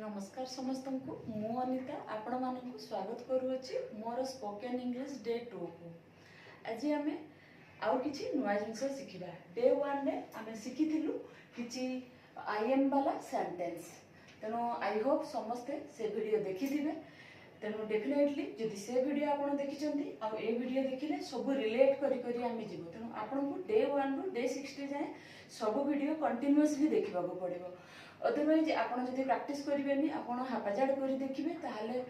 नमस्कार समस्त को मु अनिता आपण मानक स्वागत करुच्ची मोर स्पोकन इंग्लिश डे 2 को आज आम आउ कि नुआ जिनस शिखा डे 1 रे आम शिखिलु कि आई एम वाला सेंटेंस तेणु आई होप समस्ते से वीडियो देखिथिबे तेणु डेफिनेटली जदि से वीडियो आपण देखिचंती आ ए वीडियो देखिले सब रिलेट करी करी आम जीव तेणु आपन को डे 1 रु डे 60 जाए सब वीडियो कंटिन्यूअसली देखा पड़ो अदरवाइज आपड़ जब प्राक्ट करेंगे आपड़ हापाजाड़ कर देखिए ताहले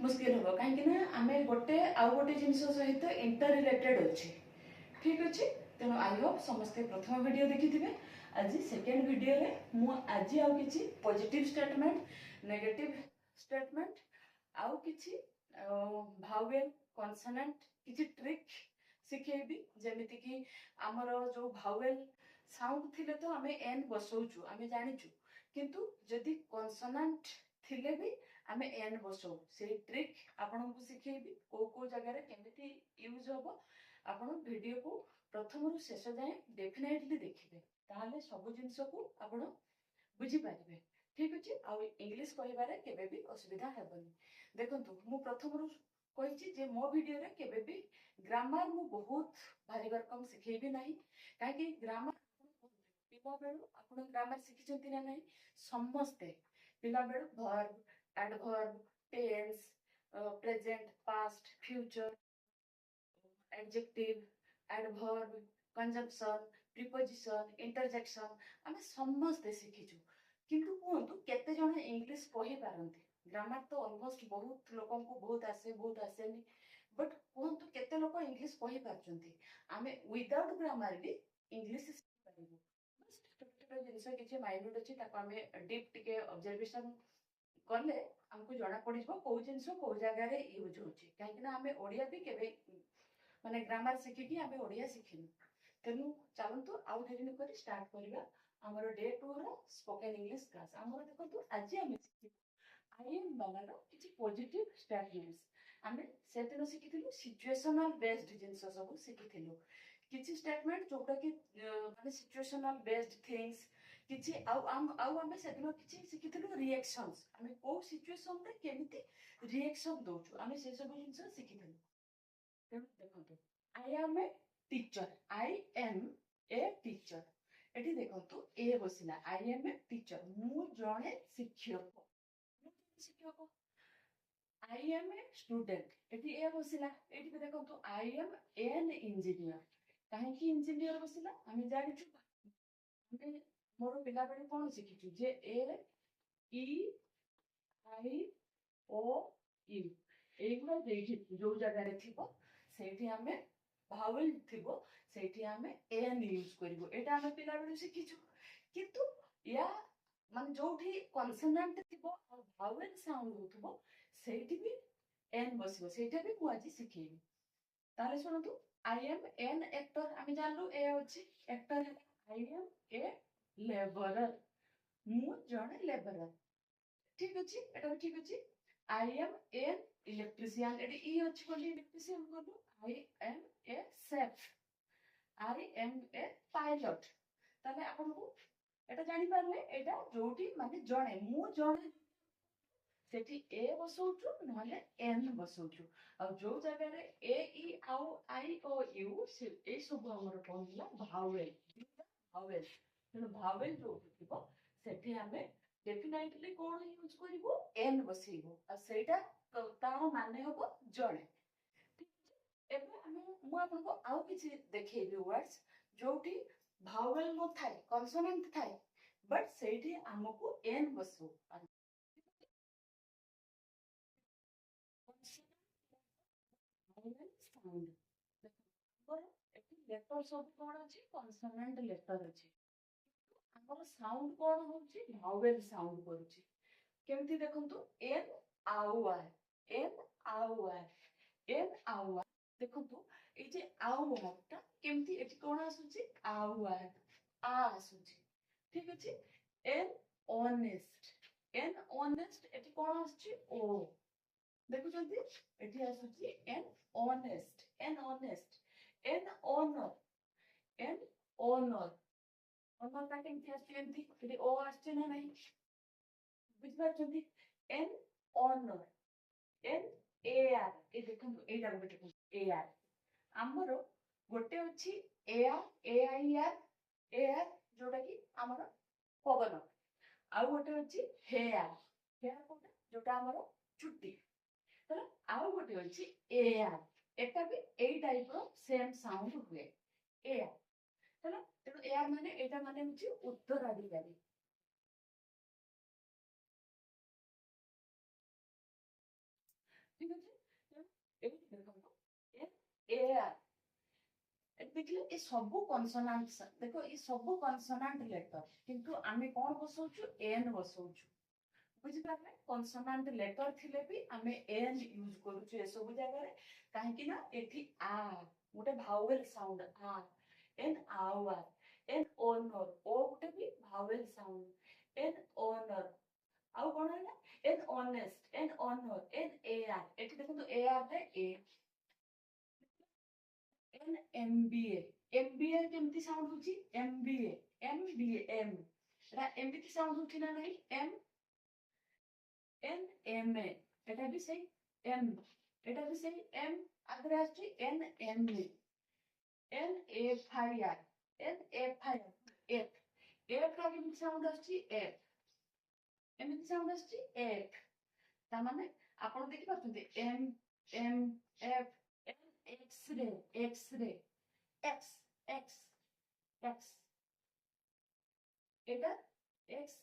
मुस्किल हम कहीं आम गोटे आउ गोटे जिनस सहित इंटर रिलेटेड अच्छे ठीक अच्छे तेणु आई होप समस्ते प्रथम वीडियो देखिथे आज सेकेंड वीडियो रे मु आज आउ कि पॉजिटिव स्टेटमेंट नेगेटिव स्टेटमेंट आउ कि भावेल कॉन्सोनेंट किसी ट्रिक शिखेबी जेमिति कि आमर जो भावेल साउंड थिले तो आम एन बसौचु आम जानिचु किंतु जदि कॉन्सोनेंट थिले भी आम एन बसौ से ट्रिक आपन को शिखेबी को जगह केमिति यूज होबो आपन वीडियो को प्रथम रु शेष जाए डेफिनेटली देखिबे ताहले सब जिंस को आपन बुझी पारिबे ठीक अछि आ इंग्लिश कहिबारे केबे भी असुविधा हेबनी देखंतु मु प्रथम रु कहिछि जे मो वीडियो रे केबे भी ग्रामर मु बहुत भारी भरकम शिखेबी नाही काहे ग्रामर पिला बेलु आपण ग्रामर शिखिचंती ना नाही समस्ते पिला बेलु verb adverb tense present past future adjective adverb conjunction preposition interjection आमे समस्ते शिखिचु किंतु कोंतु केते जण इंग्लिश कहि पारंती ग्रामर तो ऑलमोस्ट बहुत लोकन को बहुत आसेनी बट कोंतु केते लोक इंग्लिश कहि पारचंती आमे विदाउट ग्रामर भी इंग्लिश शिखि पारिबो छोट जिनस किसी माइन्यूट अच्छी डीप टिके ऑब्जर्वेशन कले हमको जना पड़ो कौ जिन कौ जगार यूज हो कहीं आम ओडिया भी केवे माने ग्रामर शिखिकी आम ओडिया शिखिनु तेणु चलतु आउ देरी कर स्टार्ट करवा आमर डे 2 रो स्पोकन इंग्लिश क्लास आमर देखो आज आम आई एम वाला किसी पॉजिटिव स्टेटमेंट्स आम से दिन शिखिलु सिचुएशनल बेस्ड जिनस सब शिखिलु किसी स्टेटमेंट जोटा कि माने सिचुएशनल बेस्ड थिंग्स किछि आउ से दिन किछि शिखिलु रिएक्शंस आम को सिचुएशन रे केमिति रिएक्शन दोछु आम से सब जिनस शिखिलु तेणु देखंतु I am a teacher I am a teacher एटी देखंतु ए बसिला आई एम ए टीचर मु जणे शिक्षक आई एम ए स्टूडेंट एटी ए बसिला एटी देखंतु आई एम एन इंजीनियर कहीं इंजीनियर बसिला आम जानी मोर पिला बेले कौन शिखिचु जे ए ई आई ओ यू एगुड़ा जो जगह थी से आम भावेल थी से आम एन यूज करूँ यहाँ आम पिला बेले शिखिचु किंतु या मान जो कनसोनेंट थी भावेल साउंड हो भी एन बस भी मुझे शिखेबी ताले शुणु आई एम एन एक्टर आम जानलु ए अच्छी एक्टर है आई एम ए लेबरर मु जणे लेबरर ठीक अच्छी एटा ठीक अच्छी आई एम एन इलेक्ट्रिशियन एटी ई अच्छी बोली इलेक्ट्रिशियन बोलु I am a chef I am a pilot ताले आपन को एटा जानि पारले एटा जोटी माने जणे मु जणे सेठी ए बसौचु नहले एन बसौचु आ जो जगह रे ए ई आउ आई ओ यू से ए सब हमर कहला भावेल भावेल तेणु भावेल जो थिबो सेठी हमें डेफिनेटली कोन यूज करिवो एन बसैबो आ सेटा तार माने होबो जणे ठीक एबे हम मु आपन को आउ किछि देखैबी वर्ड्स जोटी भावेल न थाय कॉन्सोनेंट थाय बट सेठी हमको एन बसो साउंड लेटर सब कौन अच्छी कॉन्सोनेंट लेटर अच्छी हमर साउंड कौन होची भावेल साउंड करूची केमती देखंतु एन आउआर देखंतु ए जे आउआर ता केमती एठी कोन आसुची आउआर आ आसुची ठीक अछि एन ऑनेस्ट एठी कोन आसुची ओ देखुचंती एठी आसुची an honest an honour honour का केमती आसुची एमती एठी ओ आसुची ना नाही बुझ बुझिपारछन्ती an honour an A R A देखंतु एटा गोटे देखंतु ए आर हमरो गोटे अछि A R A I R A R जोटा कि हमरो पवन आ गोटे अछि हेयर कोटा जोटा हमरो चुट्टी तला आ गोटे अछि ए आर एटा भी ए टाइप रो सेम साउंड हुए ए आर तला तेणु ए आर माने एटा माने अछि उत्तराधिकारी ठीक अछि ए देखंतु ए आर देखिए ये सब कॉन्सोनेंट्स देखो ये सब कॉन्सोनेंट लेटर किंतु आमे कोन बसौछु एन बसौछु बुझि पारले कॉन्सोनेंट लेटर थिले भी आमे एन यूज करूछु ए सब जगह रे काहे कि ना एठी आ गोटे भावेल साउंड आ एन आवर एन ओनर ओ गोटे भी भावेल साउंड एन ओनर आउ कोन है an honest an honour an A R एठी देखो तो ए आर रे ए एन एमबीए एमबीए केमती साउंड होची एमबीए एमबीए एम रा एमबीए साउंड होची ना नहीं एम एन एमए एटा भी सही एम एटा भी सही एम आगे आछी an MA an F I R an F I R F F रा केमती साउंड आछी एफ एमती साउंड आछी एफ ता माने आपण देखि पाछुंती M M F N x रे एक्स एक्स एक्स एटा एक्स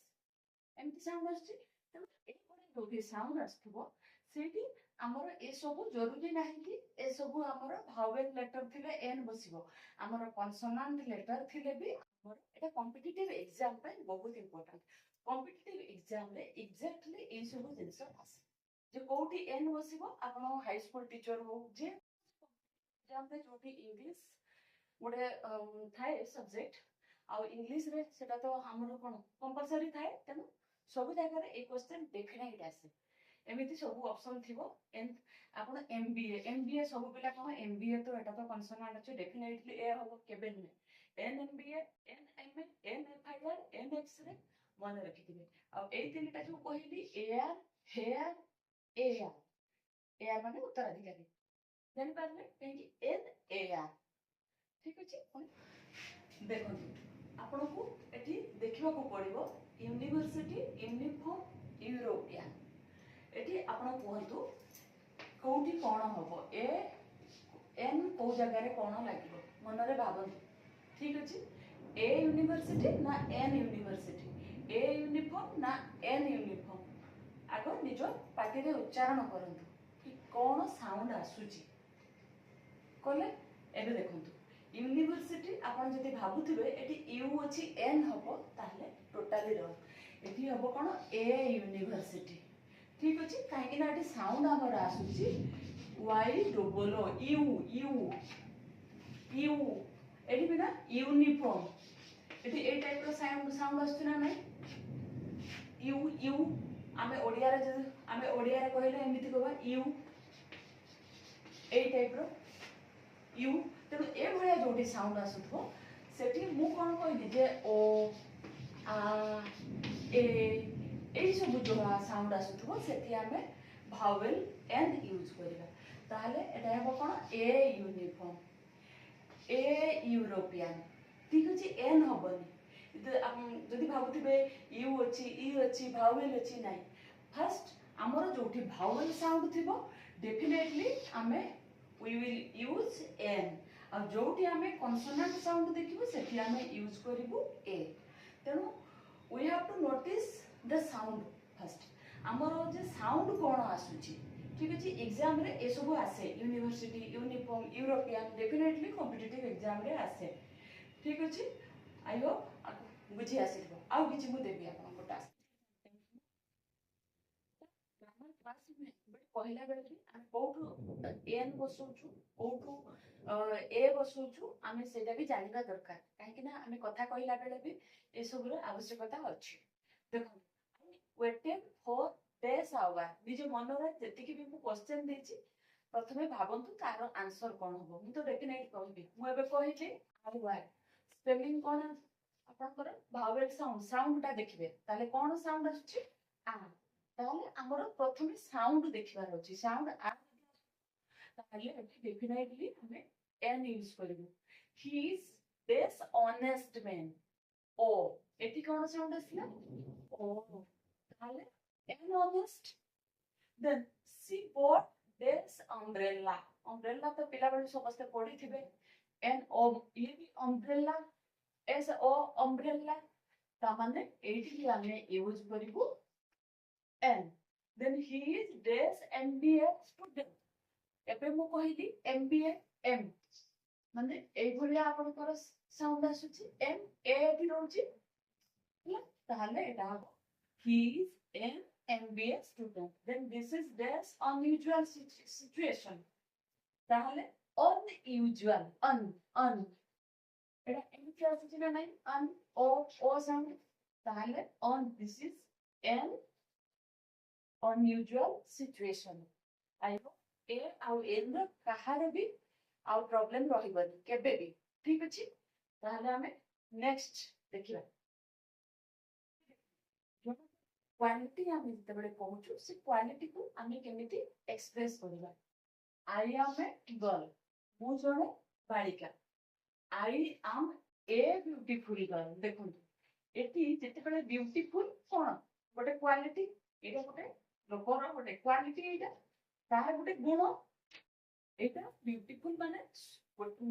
एमती साउंड आछी त ए कोन जोठी साउंड आछथबो सेठी हमर ए सब जरूरी नाही कि ए सब हमर भावेल लेटर थिले एन बसिबो हमर कॉन्सोनेंट लेटर थिले भी हमर एटा कॉम्पिटिटिव एग्जाम पे बहुत इंपोर्टेंट कॉम्पिटिटिव एग्जाम रे एग्जैक्टली ए सब जिंस आसे जे कोठी एन बसिबो आपण हाई स्कूल टीचर हो जे एग्जाम रे जोठी इंग्लिश गोटे थाए सब्जेक्ट आ इंग्लिश रे सेटा तो हमरो कोन कंपलसरी थाए तेनु सब जगह रे ए क्वेश्चन डेफिनेट आसे एमिति सब ऑप्शन थिबो एन आपण एमबीए सब पिला कोन एमबीए तो एटा तो कॉन्सोनेंट अछि डेफिनेटली ए हो केबे नै an MBA an MA an FIR an X ray मन रखिथिबे आ ए तीनटा जो कहली एआर हेयर एआर माने उत्तराधिकारी जानि पारले कहि एन एआर ठीक अछि देखो आपण को एठी देखिबा को पड़िबो यूनिवर्सिटी यूनिफॉर्म यूरोपियन एठी आपण कहंतु कोठी कोन हबो ए एन को जगह रे कोन लागिबो मन रे भाबंतु ठीक अछि ए यूनिवर्सिटी ना एन यूनिवर्सिटी ए यूनिफॉर्म ना एन यूनिफॉर्म आगो निज पाटी रे उच्चारण करंतु कि कोन साउंड आसुची कोले एबे देखंतु यूनिवर्सिटी आपण जति भाबुथिबे एटी यू अछि एन हबो ताले टोटली रॉन्ग एटी हबो कोन ए यूनिवर्सिटी ठीक अछि काहे कि ना एटी साउंड हमर आसुची Y double O U U U एटी बिना यूनिफॉर्म एटी ए टाइप रो साउंड आसुची ना नै यू यू आमे ओडिया रे कहले एमिति कहबा यू ए टाइप रो यू तेणु ए भलिया जोटी साउंड आसुथबो सेठी मु कोन कहली जे ओ आ ए एई सब जो साउंड आसुथबो सेठी आमे भावेल एन यूज करिबा ताले एटा हेबो कोन ए यूनिफॉर्म ए यूरोपियन ठीक अछि एन हबनी जदि भाबुथिबे यू अछि ई अछि भावेल अछि नाही फर्स्ट हमर जोठी भावेल साउंड थिबो डेफिनेटली आमे we will use n और जोटी आमे कॉन्सोनेंट साउंड देखिबो सेठी आमे यूज करिबो a तेनु we have to notice the sound first हमरो जे साउंड कोन आसुची ठीक अछि एग्जाम रे ए सब आसे university uniform European definitely competitive exam रे आसे ठीक अछि आई होप बुझी आसीबो आ किछि मु देबी आपन को टास्क ग्रामर क्लास में बट पहिला बेले भी हम कोठु एन बसौछु कोठु ए बसौछु आमे सेटा भी जानिबा दरकार काहे कि ना आमे कथा कहिला बेले भी ए सब रो आवश्यकता अछि देखो वेटेड फॉर डेस आवर निजे मन रे जति कि भी मु क्वेश्चन देछि प्रथमे भाबंतु तार आंसर कोन होबो मु तो डेफिनेट कहबी मु एबे कहिली आर वाई स्पेलिंग कोन आपनकर भावेल साउंड टा देखिबे ताले कोन साउंड आछि आ ताहले हमर प्रथमे साउंड देखिबार अछि साउंड आ ताहले एठी डेफिनेटली हमें एन यूज करिवो he is this honest man ओ एठी कोन साउंड आसला ओ ताहले an honest then see but this umbrella umbrella तो पिला बेले समस्त पढी थिबे एन ओ ये भी अम्ब्रेला एस ओ अम्ब्रेला ता माने एठी भी हमें यूज करिवो an then he is this MBA student एबे मु कहिली एमबीए एम माने एई भलिया आपनकर साउंड आसुची एम ए एठी रहउची ହେଲା ତାହେଲେ ଏଟା ହବ he is an MBA student then this is this unusual situation ତାହେଲେ unusual un एटा एमती आसुची ना नाही un o साउंड ताहले on this is an unusual situation I hope a आउ एन र कहारे भी आउ प्रॉब्लम रहिबनी केबे भी ठीक अछि ताहले हमें नेक्स्ट देखिबा क्वालिटी आम जिते कहूँ से क्वालिटी को आम केमी एक्सप्रेस करवा आई आम ए गर्ल मु जड़े बालिका आई आम ए ब्यूटीफुल गर्ल देखो ये जिते ब्यूटीफुल कौन गोटे क्वालिटी ये गोटे लोकर गोटे क्वालिटी यहाँ तार गोटे गुण यहाँ ब्यूटीफुल माने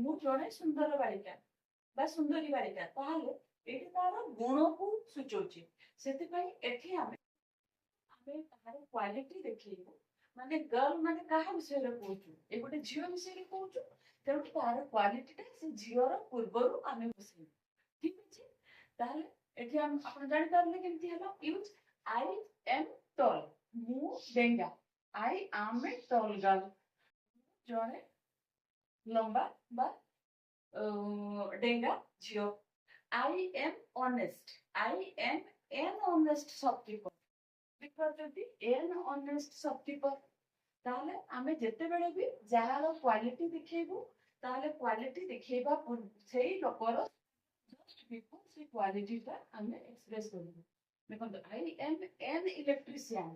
मु जड़े सुंदर बालिका बा सुंदरी बालिका ताहले ये तार गुण को सूचौची सेतिपाई एठी आमे आमे तार क्वालिटी देखिबो माने गर्ल माने काहा विषय रे कहूचु ए गोटे झियो विषय रे कहूचु तेणु तार क्वालिटी टा से झियोर पूर्वरु आमे बसै ठीक अछि ताहले एठी हम आपण जानि पारले केमति हला यूज आई एम टॉल मु डेंगा I am a tall girl जणे लंबा बा डेंगा झियो I am honest. I am an honest shopkeeper. देखते an honest shopkeeper ताले आमे जेते बेले भी जहार क्वालिटी दिखेबो ताले क्वालिटी दिखेबा सेही लोकर जस्ट बिफोर से क्वालिटी ता आमे एक्सप्रेस करबो देखो I am an electrician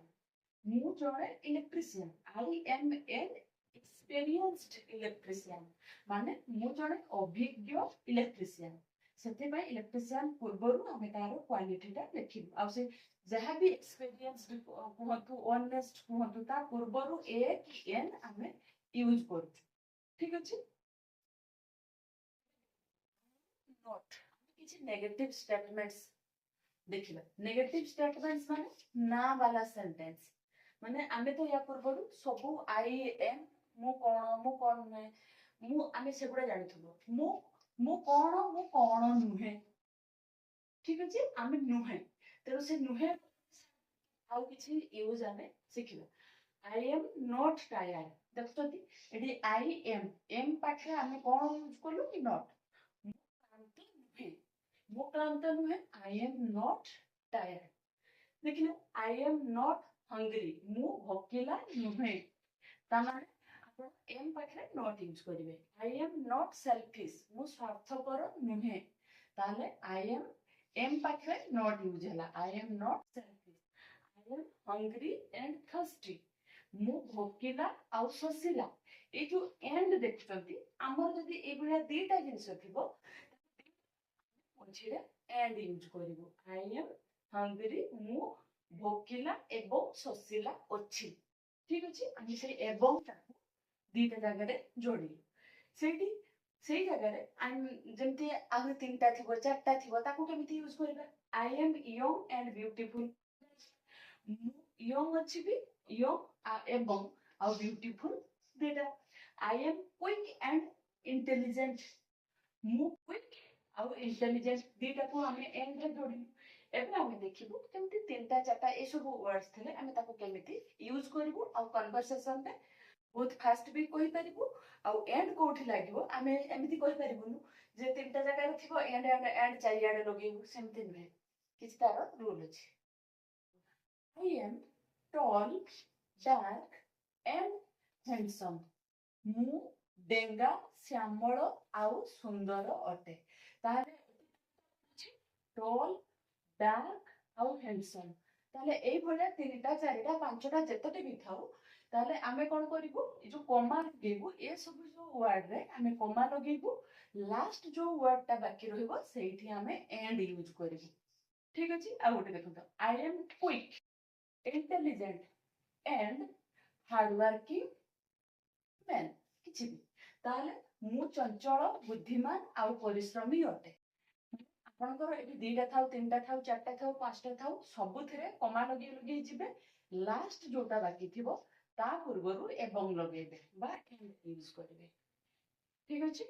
मु जणे electrician I am an experienced electrician माने मु जणे अभिज्ञ इलेक्ट्रिशियन सेते इलेक्ट्रिशियन पूर्वरु आमे तार क्वालिटी ता देखिबो आ से जहा भी एक्सपीरियंस कहतु ऑनेस्ट कहतु ता पूर्वरु ए की एन आमे यूज करू ठीक अछि नोट किछि नेगेटिव स्टेटमेंट्स देखिबा नेगेटिव स्टेटमेंट्स माने ना वाला सेंटेंस माने आमे तो या पूर्वरु सबु आई एम मु कोन नै मु आमे सेगुडा जानिथबो मु कोन नुहे ठीक अछि आमे नुहे तेरो से नुहे आउ किछि यूज आमे सिखिबा आई एम नॉट टायर्ड देखतोती एडी आई एम पाखे आमे कोन यूज करलु कि नॉट मु क्लांत नुहे आई एम नॉट टायर्ड देखिले आई एम नॉट हंग्री मु भोकिला नुहे तामाने एम पाखे नॉट यूज करिवे आई एम नॉट सेल्फिश मु स्वार्थपर नुहे ताले आई एम पाखे नॉट यूज हला आई am not selfish I am hungry and thirsty मु भोकिला आ शोषिला ए जो एंड देखछंती हमर जदी ए भलिया दीटा जिंस थिबो मझिरे एंड यूज करिवो आई एम हंग्री मु भोकिला एवं शोषिला अछि ठीक अछि अनि से एवं ताकू दीटा जगह रे जोड़ी सेठी सेही जगह रे आम जेमती आहु तीनटा थिबो चारटा थिबो ताकू केमिति यूज करबा I am young and beautiful young अछि भी यंग एवं आ ब्यूटीफुल दीटा I am quick and intelligent मु क्विक आ इंटेलिजेंट दीटा को हमें एंड रे जोड़ी एबे हमें देखिबो केमिति तीनटा चारटा ए सब वर्ड्स थिले हमें ताकू केमिति यूज करबो आ कन्वर्सेशन रे बहुत फास्ट भी कहि परिबो आ एंड कोठी लागिवो आमे एमिति कहि परिबोनु जे तीनटा जगह रे थिबो एंड चारियाडे लगेबो सेमति नहे किछ तार रूल अछि आई am tall dark and handsome मु डेंगा श्यामल आउ सुंदर अटे तारे टॉल डार्क आउ हैंडसम ताले एई भलिया तीनटा चारिटा पांचटा जेतटे भी थाउ ताले आमे कोन करिवु ए जो कमा लगेबु ए सब जो वर्ड रे आमे कमा लगेबु लास्ट जो वर्ड टा बाकी रहइबो सेठी आमे एंड यूज करिवु ठीक अछि आ गोटे देखु तो आई am quick intelligent and hard working man किछि भी ताले मु चंचल बुद्धिमान आ परिश्रमी अटे आपणकर एटी दुईटा थाउ तीनटा थाउ चारटा थाउ पांचटा थाउ सबुथिरे कमा लगे लगे जिबे लास्ट जोटा बाकी थिबो ता पूर्वरु एवं लगेबे बा एंड यूज करिवे ठीक अछि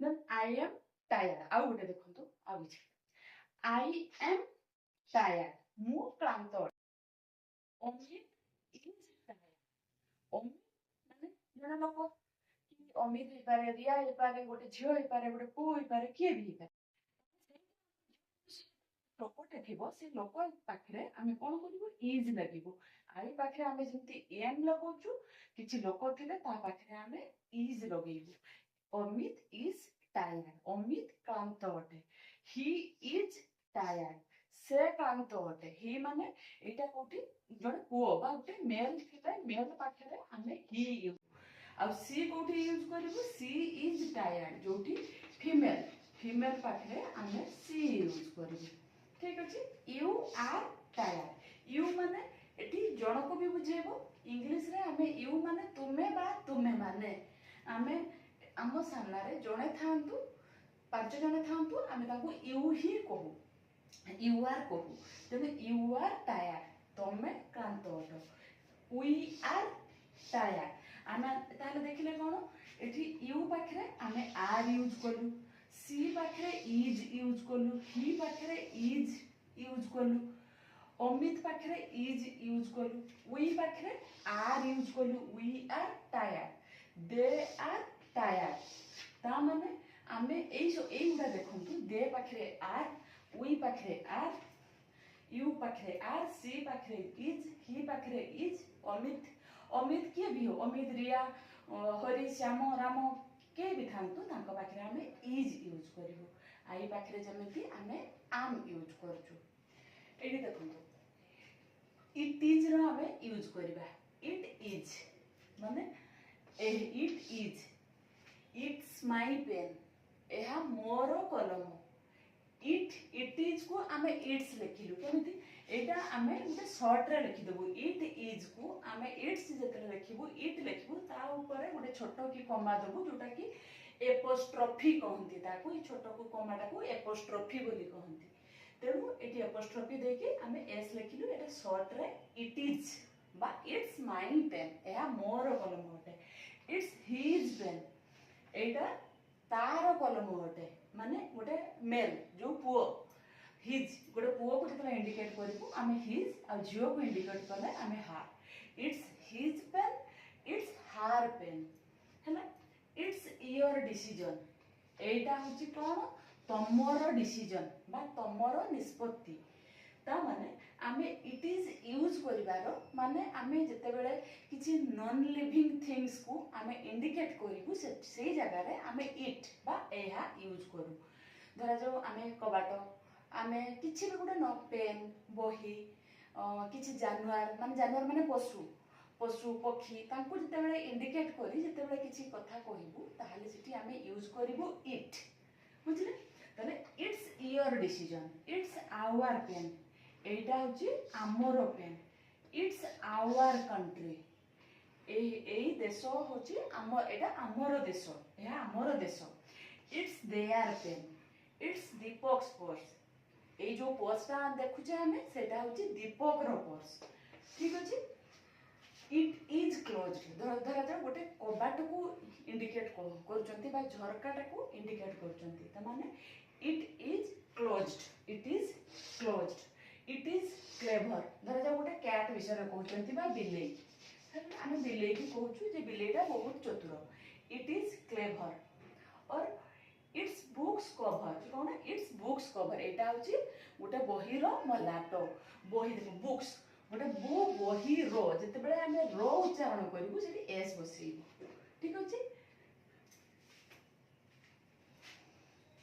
देन आई एम टायर्ड आ गोटे देखंतु आ किछि आई एम टायर्ड मु क्लांत अमित इज टायर्ड अमित माने जणा लोक कि अमित हे पारे रिया हे पारे गोटे झियो हे पारे गोटे पु हे पारे के भी हे पारे लोकटे थिबो से लोक पाखरे आमे कोन करिवो इज लागिवो आई पाखरे आमे जंती एम लगाउछु किछि लोक थिले ता पाखरे आमे इज लगेइबो अमित इज टायर्ड अमित क्लांत अटे ही इज टायर्ड से क्लांत अटे ही माने एटा कोठी जणे पुओ बा गोटे मेल थिले मेल पाखरे आमे ही यूज आ सी कोठी यूज करिवो सी इज टायर्ड जोठी फीमेल फीमेल पाखरे आमे सी यूज करिवो ठीक अछि यू आर टायर्ड यू माने एटी जणको भी बुझेबो इंग्लिश रे हमें यू माने तुमे बा तुमे माने हमें हम सामना रे जणे थांतु पांच जणे थांतु हमें ताको यू ही कहू यू आर कहू तबे यू आर टायर्ड तुमे क्लांत अटो वी आर टायर्ड हमें ताले देखिले कोन एटी यू पाखरे हमें आर यूज करू सी पाखरे इज यूज कलु ही पाखरे इज यूज कलु अमित पाखरे इज यूज कलु वी पाखरे आर यूज कलु we are tired they are tired ता माने आमे एई गुडा देखंतु दे पाखरे आर वी पाखरे आर यू पाखरे आर सी पाखरे इज ही पाखरे इज अमित अमित के भी हो अमित रिया हरि श्याम राम के भी थांतु तांको पाखरे आमे इज यूज करिवो आई पाखरे जमेती आमे आम यूज करछु एडी देखंतु इट इज रो आमे यूज करिबा इट इज माने it is it's my pen एहा मोर कलम इट इज को आमे इट्स लिखिलु केमिति एटा आमे गोटे शॉर्ट रे लिखि देबो इट इज को आमे इट्स जतरे लिखिबो इट लिखिबो ता ऊपर गोटे छोटो की कमा देबो जोटा की एपोस्ट्रोफी कहंती ताको ई छोटो को कमाटा को एपोस्ट्रोफी बोली कहंती तेनु एटी एपोस्ट्रोफी देके आमे एस लिखिलु एटा शॉर्ट रे इट इज बा इट्स माय पेन एहा मोर कलम होटे इट्स हिज पेन एटा तार कलम होटे माने गोटे मेल जो पुओ हिज गोटे पुओ को जतले इंडिकेट करिवो आमे हिज आ जियो को इंडिकेट करले आमे हार इट्स हिज पेन इट्स हार पेन हैला इट्स योर डिसीजन एटा होची कोन तमरो डिसीजन बा तमरो निष्पत्ति ता माने आमे इट इज यूज करिवारो माने आमे जते बेले किछि नॉन लिविंग थिंग्स को आमे इंडिकेट करिवु से जगह रे आमे इट बा एहा यूज करू धरा जो आमे कबाटो आमे किछि भी गुडे न पेन बही किछि जानवर माने पशु पशु पक्षी तांको जते बेले इंडिकेट करी जते बेले किछि कथा कहिबु ताहाले सिटी आमे यूज करिवु इट बुझले तने it's your decision it's our pen एटा होची आमर पेन इट्स आवर कंट्री एई देश होची एटा आमर देश एहा आमर देश it's their pen it's Deepak's purse ए जो पर्सटा देखुचे हमें सेटा होची दीपक रो पर्स ठीक अछि इट इज क्लोज्ड धरा जा गोटे कबाट को इंडिकेट करचंती बा झरकाटा को इंडिकेट करचंती त माने it is closed it is closed it is clever धरा जा गोटे कैट विषय कहचंती बा बिलेई आमे बिलेई की कहूछु जे बिलेईटा बहुत चतुर इट इज क्लेवर और it's books cover cone it's books cover एटा होची गोटे बही रो मलाटो बही देखो बुक्स गोटे बु बही रो जते बेले हमें रो उच्चारण करिवु सेठी एस बसैबो ठीक अछि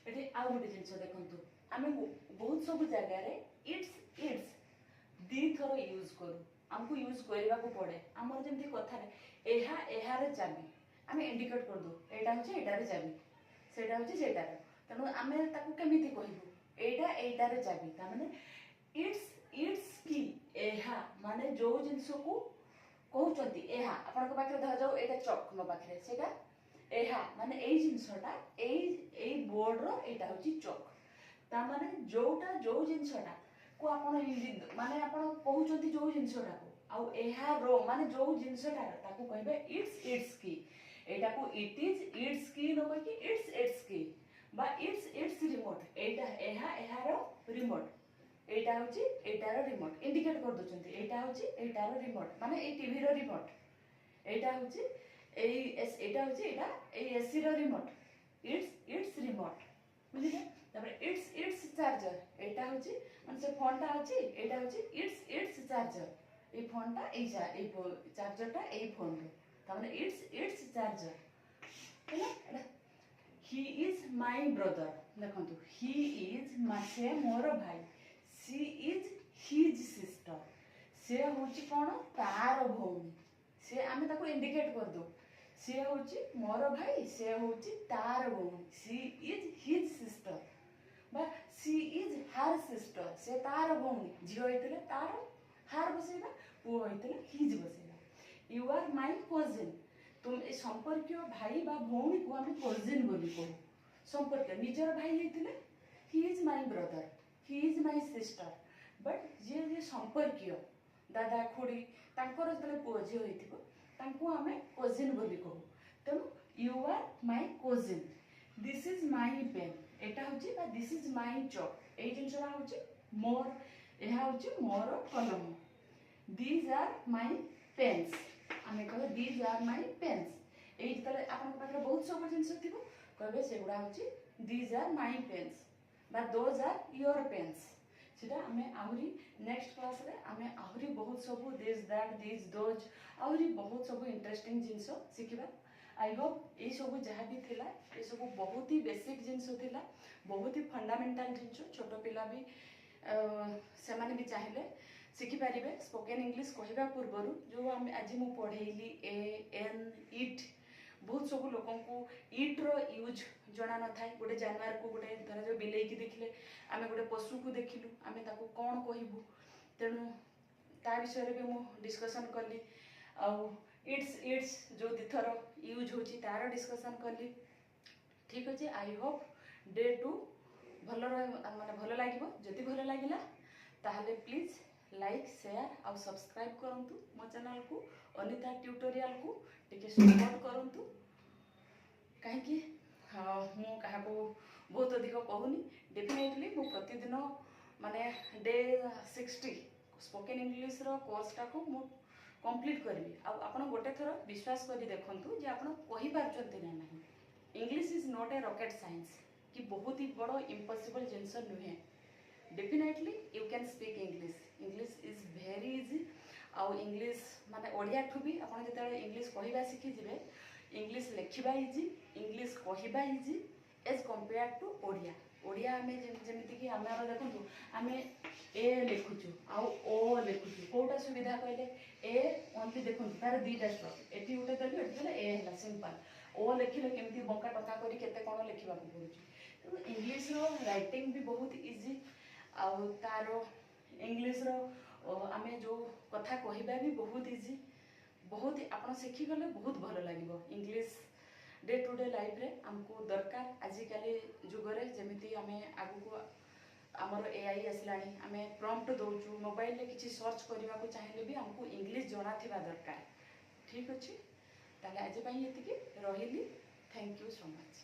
एठी आ गोटे जिंस देखंतु हमें बहुत सब जगह रे इट्स दी थर यूज करू आमको यूज करने को पड़े आमर जमी कथार एहार चाबी आम इंडिकेट कर दो एटा हूँ एटार चाबी सेटा हूँ सेटार तेणु आम केमी कहबू एटा एटार चाबी ताने इट्स इट्स की एहा माने जो जिनस को कहते एहा आपण पाखे धर जाऊ एटा चक मो पाखे सेटा एहा माने एई जिनसटा एई बोर्ड रो एटा होची चक ता माने जोटा जो जिनसटा को आपण माने आपण कहउचंती जो जिनसटा को आउ एहा रो माने जो जिनसटा ताको कहबे इट्स की एटा को इट इज इट्स की न कह कि इट्स की बा इट्स रिमोट एटा एहा एहा रो रिमोट एटा होची एटार रिमोट इंडिकेट कर दोचंती एटा होची एटार रिमोट माने ए टीवी रो रिमोट एटा होची एटा होची एटा ए एसी रो रिमोट इट्स रिमोट बुझिले तापर इट्स चार्जर एटा होची माने से फोन टा होची एटा होची इट्स चार्जर ए फोन टा ए चार्जर टा ए फोन रो तापर इट्स चार्जर हैला एटा ही इज माय ब्रदर देखंतु ही इज मासे मोर भाई सी इज हिज सिस्टर से होची कोन तार भौणी से आमे ताको इंडिकेट कर दो से होची मोर भाई से होची तार भौणी सी इज हिज सिस्टर बा सी इज हर सिस्टर से तार भौणी झियो होइतले तार हार बसेबा पु होइतले हिज बसेबा यू आर माय कजिन तुम ए संपर्क भाई बा भौणी को आमे कजिन बोली कहू संपर्क निजर भाई होइतले he is my brother he is my sister but जे संपर्कीय दादा खुड़ी तांकर जतले पुओ झियो होइथिबो तांको आमे कजिन बोली कहू तेणु you are my cousin this is my pen एटा होची बा दिस इज माय चॉक ए जिनसरा होची मोर एहा होची मोर कलम दीज आर माय पेन्स आमे कह दीज आर माय पेन्स ए जतले आपन पाखरे बहुत सब जिनस थिबो कहबे सेगुडा होची दीज आर माय पेन्स बा दोज आर योर पेन्स सेटा आमे आहुरी नेक्स्ट क्लास रे आमे आहुरी बहुत सब दिस दैट दिस दोज आहुरी बहुत सब इंटरेस्टिंग जिंस सिखिबा आई होप ए सब जहाँ भी थिला ए सब बहुत ही बेसिक जिंस थिला बहुत ही फंडामेंटल जिंस छोट पिला भी से माने भी चाहिले सिखि पारिबे स्पोकन इंग्लिश कहबा पूर्व जो आमे आज मु पढेइली ए एन इट बहुत सब लोक इट रो यूज जना न थाए गोटे जानवर को गोटे धर जो बिले की देखले आमे गोटे पशु को देखिलु आमे ताको कोन कहबू तेणु ता विषय भी मु डिस्कशन कली आउ इट्स जो दिथर यूज होची तार डिस्कशन कली ठीक अछि आई होप डे 2 भल माने भल लागिबो जति भल लागिला ताहले प्लीज लाइक शेयर आउ सब्सक्राइब करंतु मो चैनल को अनिता ट्यूटोरियल को टिके सपोर्ट करंतु कहीं कि मु कहा को बहुत अधिक कहूनी डेफिनेटली मु प्रतिदिन माने डे 60 स्पोकन इंग्लिश रो कोर्स टा को मु कंप्लीट करबी आ आपण गोटे थर विश्वास करी देखंतु जे आपण कहि पारचंती ना नहीं English is not a rocket science कि बहुत ही बड़ इम्पॉसिबल जिंस नुहे definitely you can speak English is very easy आउ इंग्लिश माने ओडिया ठु भी आपण जते इंग्लिश कहबा सिखि जिवे इंग्लिश लेखिबा इजी इंग्लिश कहबा easy as compare to Odia Odia आमे जेमिति कि हमरा देखंतु आमे ए लिखुछु आउ ओ लिखुछु कोटा सुविधा कहले ए ओनली देखंतु तार दीटा स्ट्रोक एठी उठे देली एठी देले ए हला सिंपल ओ लिखिले केमति बंका टका करी केते कोन लिखिबा को पड़ुछि तो इंग्लिश रो राइटिंग भी बहुत इजी आउ तारो इंग्लिश रो आमे जो कथा कहबा भी बहुत इजी बहुत आपण शिखी गले बहुत भल लागिबो English day to day life रे हमको दरकार आजिकली जुग रे जेमिति आमे आगु को हमर एआई आसलानी आमे प्रॉम्प्ट दोचु मोबाइल रे किछि सर्च करबा को चाहिले भी हमको इंग्लिश जना थिबा दरकार ठीक अछि ताले आज पई एतिकी रहिली थैंक यू सो मच।